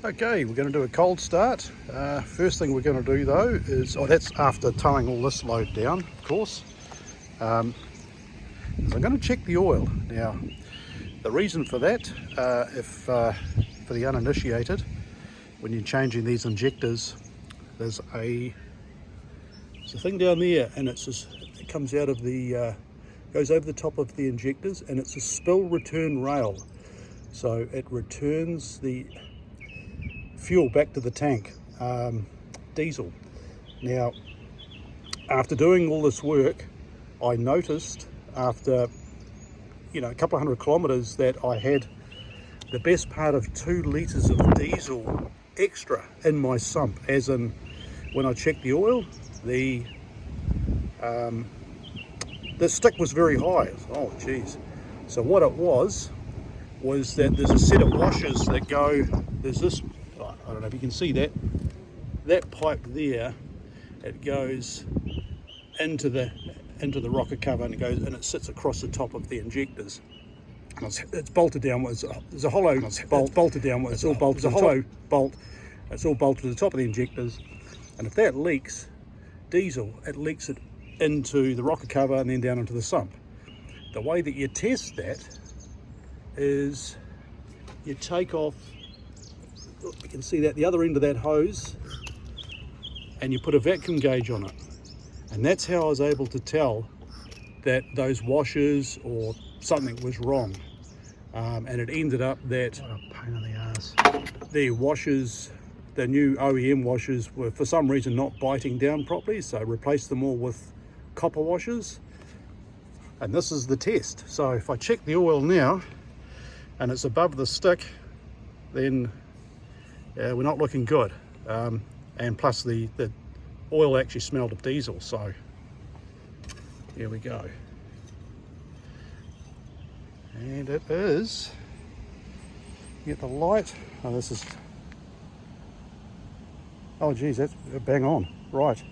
Okay, we're going to do a cold start. First thing we're going to do though is, that's after towing all this load down, of course, is I'm going to check the oil. Now, the reason for that, for the uninitiated, when you're changing these injectors, there's a thing down there, and it comes out of the, goes over the top of the injectors, and it's a spill return rail. So it returns the fuel back to the tank, diesel. Now, after doing all this work, I noticed after a couple of 100 kilometers that I had the best part of 2 liters of diesel extra in my sump, as in when I checked the oil, the stick was very high. Oh geez. So what it was that there's a set of washers that go, there's this, I don't know if you can see that pipe there, it goes into the rocker cover, and it sits across the top of the injectors. It's bolted down. There's a hollow bolt bolted down. It's all bolted. There's a hollow bolt. It's all bolted to the top of the injectors, and if that leaks diesel, it leaks it into the rocker cover and then down into the sump. The way that you test that is you take off, you can see that the other end of that hose, and you put a vacuum gauge on it, and that's how I was able to tell that those washers or something was wrong. And it ended up that, what a pain in the ass, the washers, the new OEM washers, were for some reason not biting down properly, so I replaced them all with copper washers. And this is the test. So if I check the oil now and it's above the stick, then we're not looking good. And plus the oil actually smelled of diesel, so here we go. And it is, get the light, oh this is, oh geez, that's bang on, right.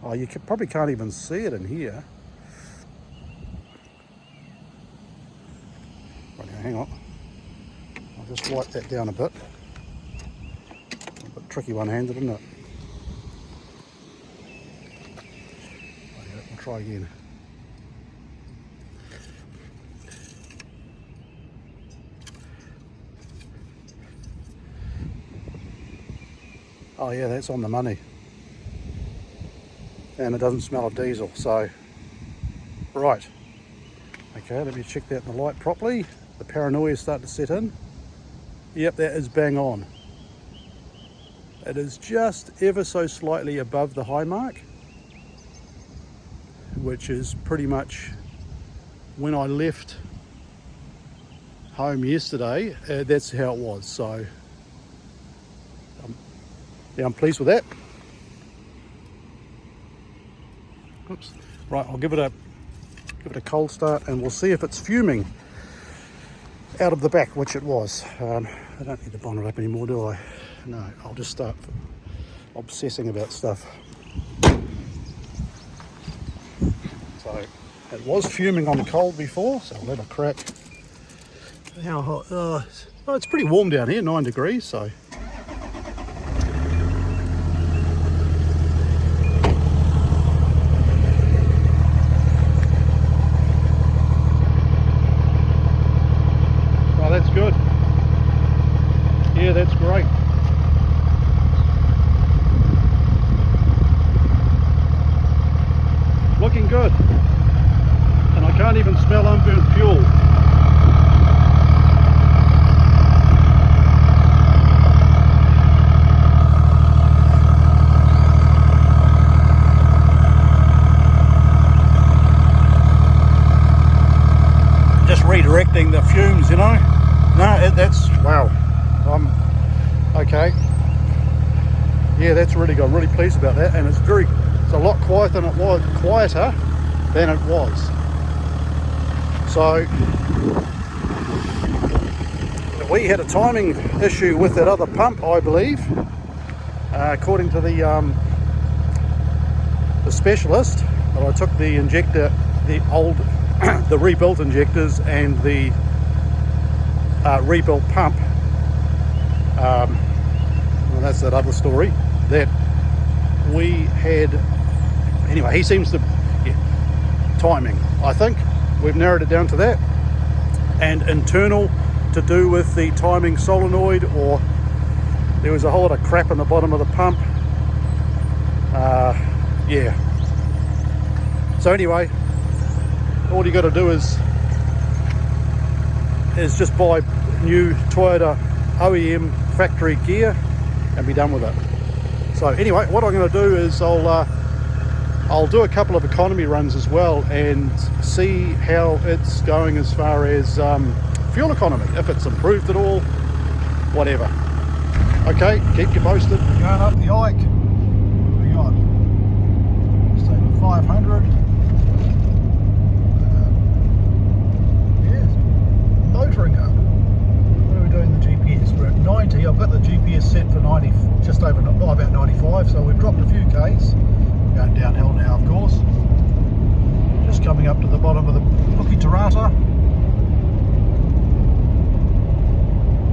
Oh, you probably can't even see it in here. Right, now, hang on. I'll just wipe that down a bit. A bit tricky one-handed, isn't it? Right, yeah, we'll try again. Oh yeah, that's on the money. And it doesn't smell of diesel, so right. Okay, let me check that in the light properly. The paranoia is starting to set in. Yep, that is bang on. It is just ever so slightly above the high mark, which is pretty much when I left home yesterday, that's how it was. So yeah, I'm pleased with that. Oops. Right, I'll give it a cold start, and we'll see if it's fuming out of the back, which it was. I don't need the bonnet up anymore, do I? No, I'll just start obsessing about stuff. So it was fuming on cold before, so I'll let it crack. How hot? Oh, it's pretty warm down here, 9 degrees, so. That's good. Yeah, that's great. Looking good. And I can't even smell unburnt fuel. Just redirecting the fumes, you know. No, that's, wow, okay. Yeah, that's really good. I'm really pleased about that, and it's a lot quieter than it was. So we had a timing issue with that other pump, I believe, according to the specialist. But I took the injector, the rebuilt injectors and the rebuilt pump Well, that's that other story that we had. Anyway, he seems to, yeah, timing, I think we've narrowed it down to that, and internal to do with the timing solenoid, or there was a whole lot of crap in the bottom of the pump. Yeah, so anyway, all you got to do is just buy new Toyota OEM factory gear and be done with it. So anyway, what I'm going to do is I'll do a couple of economy runs as well and see how it's going as far as fuel economy, if it's improved at all, whatever. Okay, keep you posted. Going up the Ike, what have we got? Just over 500. Yes, motoring up. What are we doing the GPS? We're at 90. I've got the GPS set for 90, just over, about 95, so we've dropped a few Ks. Going downhill now, of course. Just coming up to the bottom of the Bukit Tarata.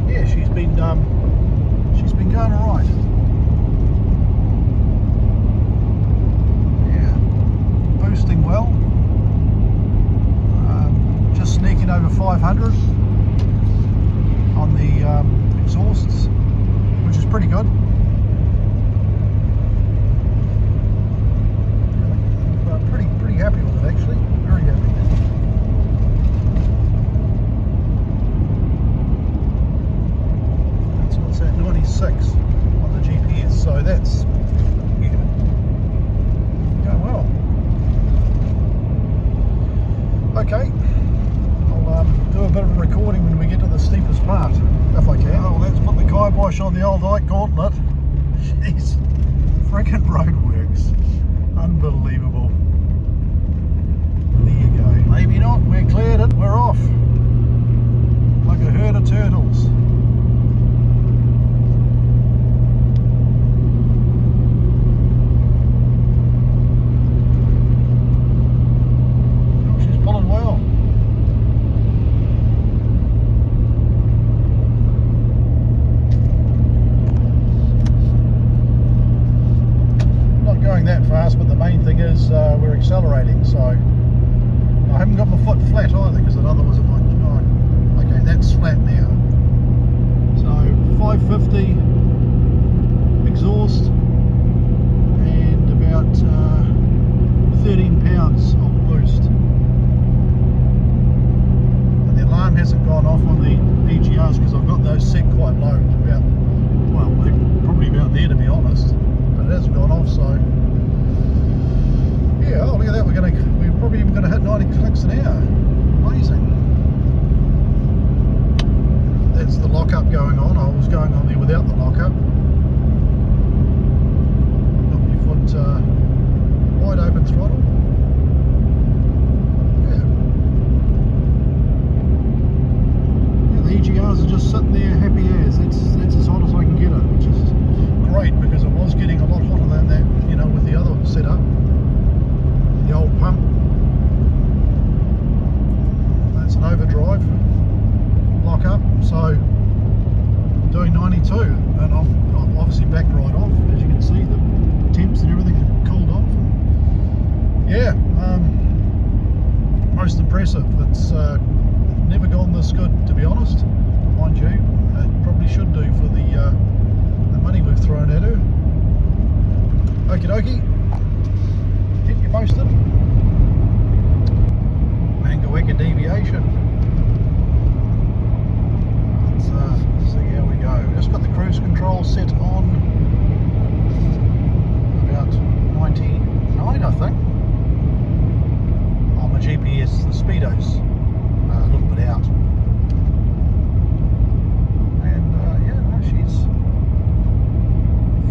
Yeah, she's been going all right. Yeah, boosting well. Just sneaking over 500 on the exhausts, which is pretty good. Pretty happy with it, actually. Very happy. That's what's at 96 on the GPS, so that's, yeah, going well. Okay, I'll do a bit of a recording when we get to the steepest part, if I can. Oh, let's put the kibosh on the old Ike Gauntlet. Jeez, frickin' roadworks. Unbelievable. There you go. Maybe not. We're cleared it. We're off. Like a herd of turtles. Oh, she's pulling well. Not going that fast, but the main thing is we're accelerating, so I haven't got my foot flat either, because that other was a bit, oh, okay, that's flat now. So 550 exhaust and about 13 pounds of boost. And the alarm hasn't gone off on the EGRs because I've got those set quite low, about, well, they're probably about there to be honest, but it hasn't gone off, so yeah. Oh, look at that, we're probably even going to hit 90 clicks an hour. Amazing. That's the lockup going on. I was going on there without the lockup. Got my foot wide open throttle. Yeah. Yeah, the EGRs are just sitting there happy as. That's as hot as I can get it, which is great, because it was getting a lot hotter than that, you know, with the other setup. The old pump. That's an overdrive lock up, so I'm doing 92, and I've obviously backed right off. As you can see, the temps and everything have cooled off. Yeah, most impressive. It's never gone this good, to be honest, mind you. It probably should do for the money we've thrown at her. Okie dokie. Keep you posted. Mangaweka deviation. Let's see how we go. Just got the cruise control set on about 99, I think. On my GPS, the speedo's a little bit out. And yeah, no, she's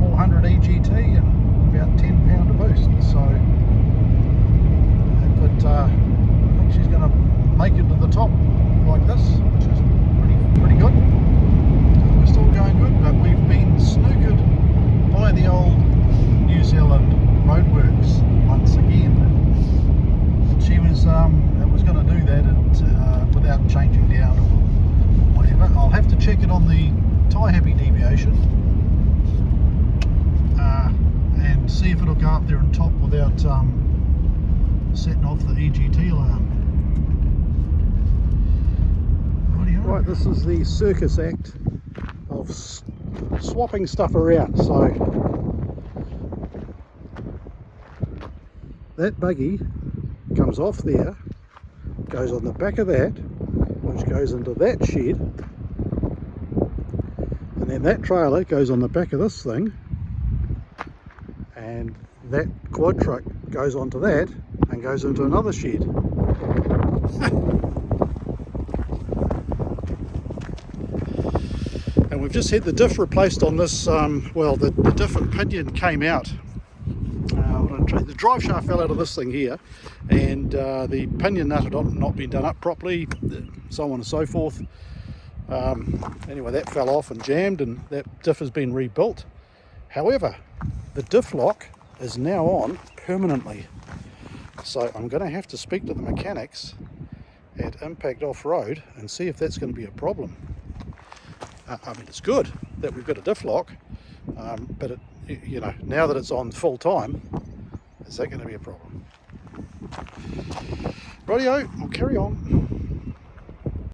400 EGT and about 10 pound of boost. So I think she's going to make it to the top like this, which is pretty good. We're still going good, but we've been snookered by the old New Zealand roadworks once again. She was going to do that without changing down or whatever. I'll have to check it on the sky happy deviation, and see if it'll go up there on top without setting off the EGT alarm. Right, this is the circus act of swapping stuff around. So that buggy comes off there, goes on the back of that, which goes into that shed, and then that trailer goes on the back of this thing, and that quad truck goes onto that and goes into another shed. And we've just had the diff replaced on this. Well, the diff and pinion came out. The drive shaft fell out of this thing here, and the pinion nut had not been done up properly, so on and so forth. Anyway, that fell off and jammed, and that diff has been rebuilt. However, the diff lock is now on permanently, so I'm going to have to speak to the mechanics at Impact Off-Road and see if that's going to be a problem. I mean, it's good that we've got a diff lock, but you know, now that it's on full time, is that going to be a problem? Rightio, I'll carry on.